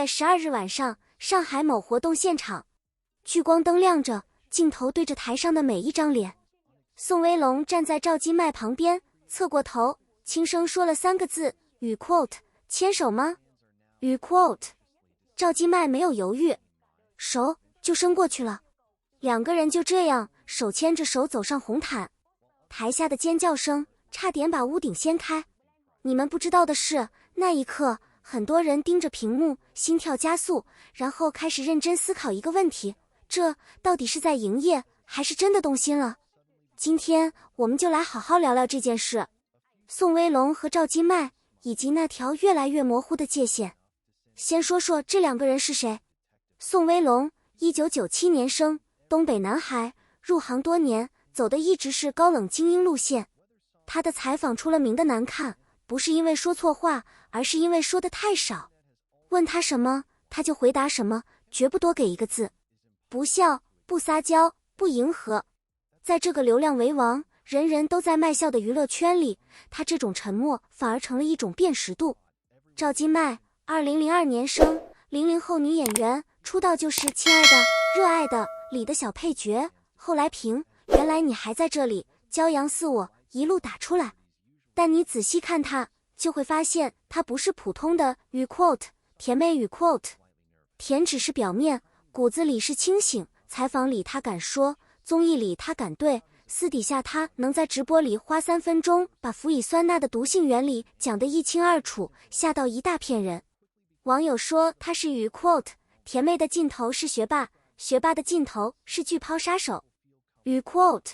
在12日晚上，上海某活动现场，聚光灯亮着，镜头对着台上的每一张脸。宋威龙站在赵今麦旁边，侧过头，轻声说了3个字：与 quote 牵手吗？与 quote。赵今麦没有犹豫，手就伸过去了。2个人就这样手牵着手走上红毯，台下的尖叫声差点把屋顶掀开。你们不知道的是，那一刻很多人盯着屏幕，心跳加速，然后开始认真思考一个问题：这到底是在营业，还是真的动心了？今天我们就来好好聊聊这件事，宋威龙和赵今麦，以及那条越来越模糊的界限。先说说这2个人是谁。宋威龙1997年生，东北男孩，入行多年，走的一直是高冷精英路线。他的采访出了名的难看，不是因为说错话，而是因为说的太少。问他什么，他就回答什么，绝不多给1个字。不笑，不撒娇，不迎合。在这个流量为王，人人都在卖笑的娱乐圈里，他这种沉默反而成了一种辨识度。赵今麦2002年生，00后女演员，出道就是《亲爱的》《热爱的》里的小配角，后来凭《原来你还在这里》骄阳似我一路打出来。但你仔细看她，就会发现她不是普通的与 quote 甜妹与 quote， 甜只是表面，骨子里是清醒。采访里她敢说，综艺里她敢对，私底下她能在直播里花3分钟把辅以酸钠的毒性原理讲得一清二楚，吓到一大片人。网友说她是与 quote 甜妹的尽头是学霸，学霸的尽头是巨抛杀手。与 quote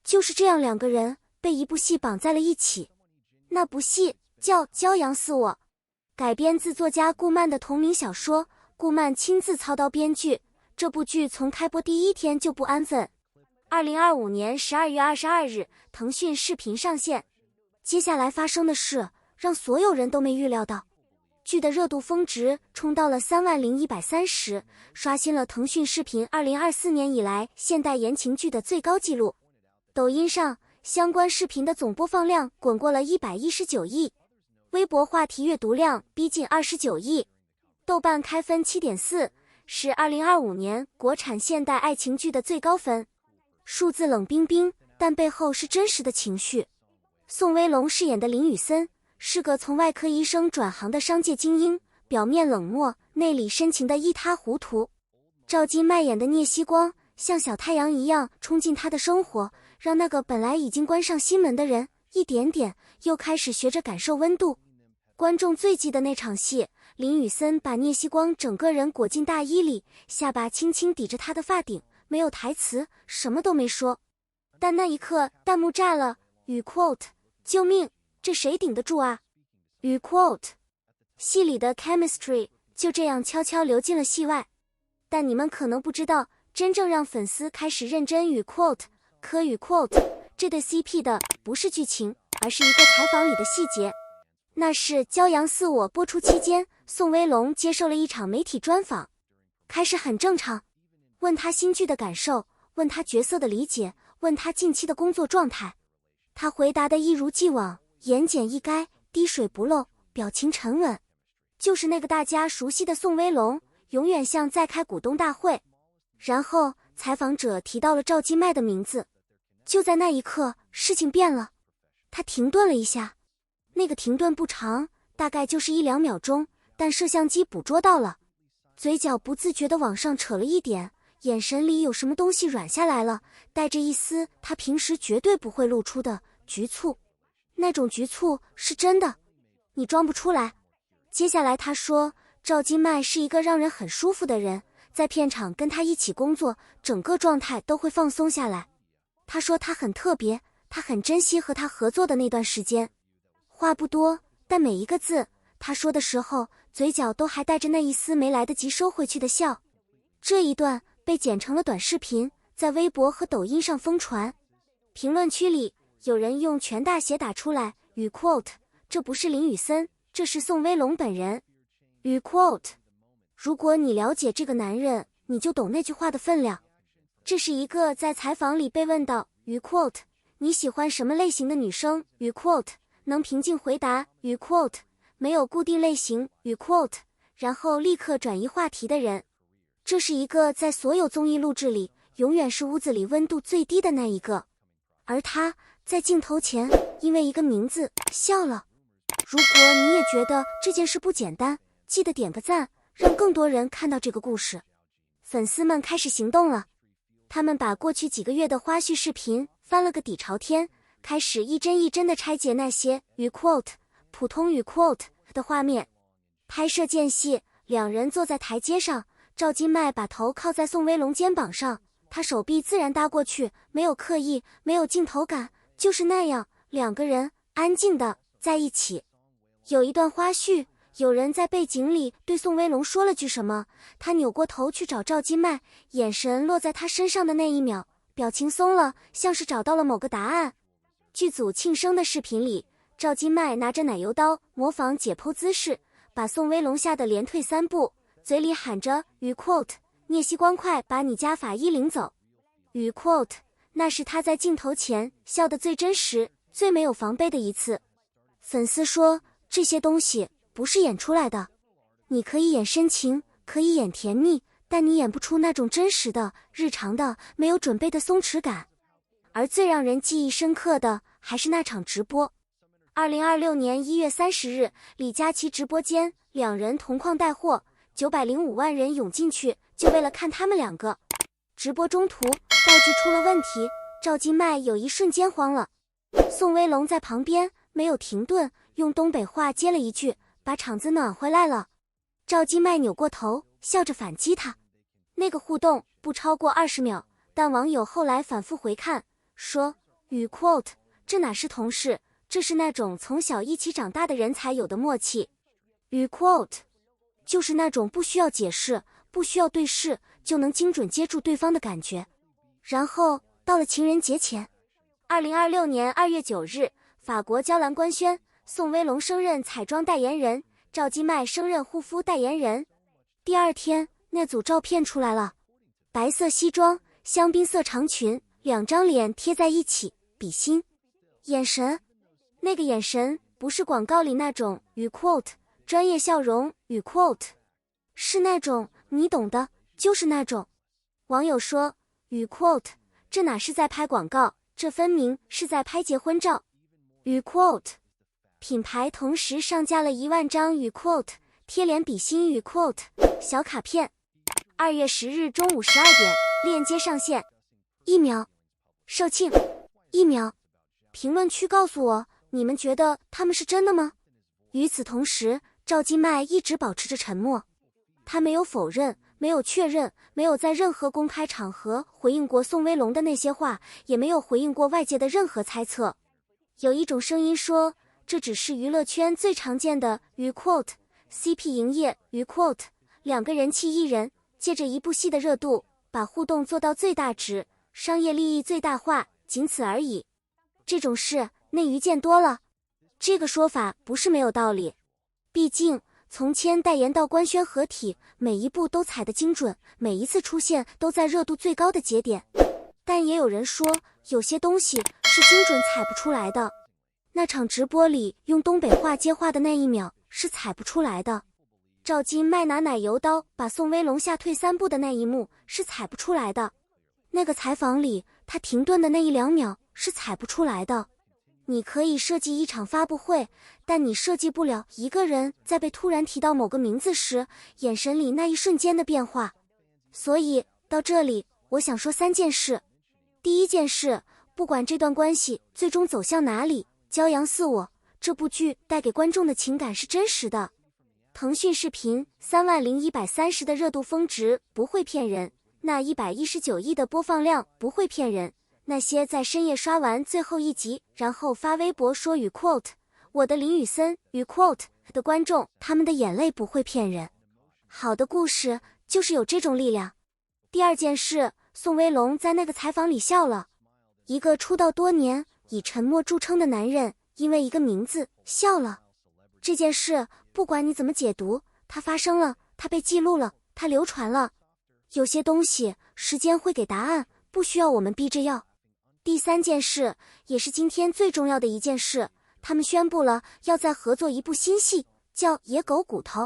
就是这样，2个人被一部戏绑在了一起。那部戏叫《骄阳似我》，改编自作家顾漫的同名小说，顾漫亲自操刀编剧。这部剧从开播第1天就不安分。2025年12月22日，腾讯视频上线。接下来发生的事让所有人都没预料到，剧的热度峰值冲到了30130，刷新了腾讯视频2024年以来现代言情剧的最高纪录。抖音上相关视频的总播放量滚过了119亿，微博话题阅读量逼近29亿，豆瓣开分 7.4， 是2025年国产现代爱情剧的最高分。数字冷冰冰，但背后是真实的情绪。宋威龙饰演的林宇森是个从外科医生转行的商界精英，表面冷漠，内里深情的一塌糊涂。赵今麦演的聂曦光像小太阳一样冲进他的生活，让那个本来已经关上心门的人一点点又开始学着感受温度。观众最记得那场戏，林宇森把聂曦光整个人裹进大衣里，下巴轻轻抵着他的发顶，没有台词，什么都没说。但那一刻弹幕炸了，与 quote 救命，这谁顶得住啊？与 quote 戏里的 chemistry 就这样悄悄流进了戏外。但你们可能不知道，真正让粉丝开始认真与 quote 磕与 quote 这对 CP 的不是剧情，而是一个采访里的细节。那是《骄阳似我》播出期间，宋威龙接受了一场媒体专访。开始很正常，问他新剧的感受，问他角色的理解，问他近期的工作状态。他回答的一如既往，言简意赅，滴水不漏，表情沉稳。就是那个大家熟悉的宋威龙，永远像在开股东大会。然后采访者提到了赵今麦的名字，就在那一刻，事情变了。他停顿了一下，那个停顿不长，大概就是1-2秒钟，但摄像机捕捉到了。嘴角不自觉地往上扯了一点，眼神里有什么东西软下来了，带着一丝他平时绝对不会露出的局促。那种局促是真的，你装不出来。接下来他说，赵今麦是一个让人很舒服的人，在片场跟他一起工作，整个状态都会放松下来。他说他很特别，他很珍惜和他合作的那段时间。话不多，但每一个字他说的时候，嘴角都还带着那一丝没来得及收回去的笑。这一段被剪成了短视频，在微博和抖音上疯传。评论区里有人用全大写打出来，与 quote 这不是林宇森，这是宋威龙本人。与 quote 如果你了解这个男人，你就懂那句话的分量。这是一个在采访里被问到与 quote 你喜欢什么类型的女生，与 quote 能平静回答与 quote 没有固定类型与 quote 然后立刻转移话题的人。这是一个在所有综艺录制里永远是屋子里温度最低的那一个，而他在镜头前因为一个名字笑了。如果你也觉得这件事不简单，记得点个赞，让更多人看到这个故事。粉丝们开始行动了，他们把过去几个月的花絮视频翻了个底朝天，开始一帧一帧地拆解那些与 quote 普通与 quote 的画面。拍摄间隙，两人坐在台阶上，赵今麦把头靠在宋威龙肩膀上，他手臂自然搭过去，没有刻意，没有镜头感，就是那样，两个人安静的在一起。有一段花絮，有人在背景里对宋威龙说了句什么，他扭过头去找赵今麦，眼神落在他身上的那一秒，表情松了，像是找到了某个答案。剧组庆生的视频里，赵今麦拿着奶油刀模仿解剖姿势，把宋威龙吓得连退3步，嘴里喊着与 quote 聂西光快把你家法医领走。与 quote 那是他在镜头前笑得最真实、最没有防备的一次。粉丝说，这些东西不是演出来的，你可以演深情，可以演甜蜜，但你演不出那种真实的、日常的、没有准备的松弛感。而最让人记忆深刻的还是那场直播。2026年1月30日，李佳琦直播间，两人同框带货，905万人涌进去，就为了看他们两个。直播中途，道具出了问题，赵今麦有一瞬间慌了。宋威龙在旁边没有停顿，用东北话接了一句，把场子暖回来了。赵今麦扭过头，笑着反击他。那个互动不超过20秒，但网友后来反复回看，说与 quote 这哪是同事，这是那种从小一起长大的人才有的默契。与 quote 就是那种不需要解释，不需要对视，就能精准接住对方的感觉。然后到了情人节前，2026年2月9日，法国娇兰官宣，宋威龙升任彩妆代言人，赵今麦升任护肤代言人。第二天，那组照片出来了，白色西装，香槟色长裙，两张脸贴在一起，比心，眼神，那个眼神不是广告里那种与 quote 专业笑容与 quote， 是那种你懂的，就是那种。网友说，与 quote 这哪是在拍广告，这分明是在拍结婚照。与 quote 品牌同时上架了1万张与 quote 贴脸比心与 quote 小卡片。2月10日中午12点，链接上线。1秒，售罄。1秒。评论区告诉我，你们觉得他们是真的吗？与此同时，赵今麦一直保持着沉默，他没有否认，没有确认，没有在任何公开场合回应过宋威龙的那些话，也没有回应过外界的任何猜测。有一种声音说，这只是娱乐圈最常见的与 quote CP 营业与 quote 两个人气艺人借着一部戏的热度，把互动做到最大值，商业利益最大化，仅此而已。这种事内娱见多了，这个说法不是没有道理。毕竟从签代言到官宣合体，每一步都踩得精准，每一次出现都在热度最高的节点。但也有人说，有些东西是精准踩不出来的。那场直播里用东北话接话的那一秒是踩不出来的。赵今麦拿奶油刀把宋威龙吓退3步的那一幕是踩不出来的。那个采访里他停顿的那1-2秒是踩不出来的。你可以设计一场发布会，但你设计不了一个人在被突然提到某个名字时，眼神里那一瞬间的变化。所以到这里，我想说3件事。第一件事，不管这段关系最终走向哪里，骄阳似我，这部剧带给观众的情感是真实的。腾讯视频30130的热度峰值不会骗人，那119亿的播放量不会骗人。那些在深夜刷完最后一集，然后发微博说与 quote 我的林宇森与 quote 的观众，他们的眼泪不会骗人。好的故事就是有这种力量。第二件事，宋威龙在那个采访里笑了。一个出道多年以沉默著称的男人，因为一个名字笑了。这件事不管你怎么解读，它发生了，它被记录了，它流传了。有些东西时间会给答案，不需要我们逼着要。第3件事，也是今天最重要的一件事，他们宣布了要再合作一部新戏，叫《野狗骨头》。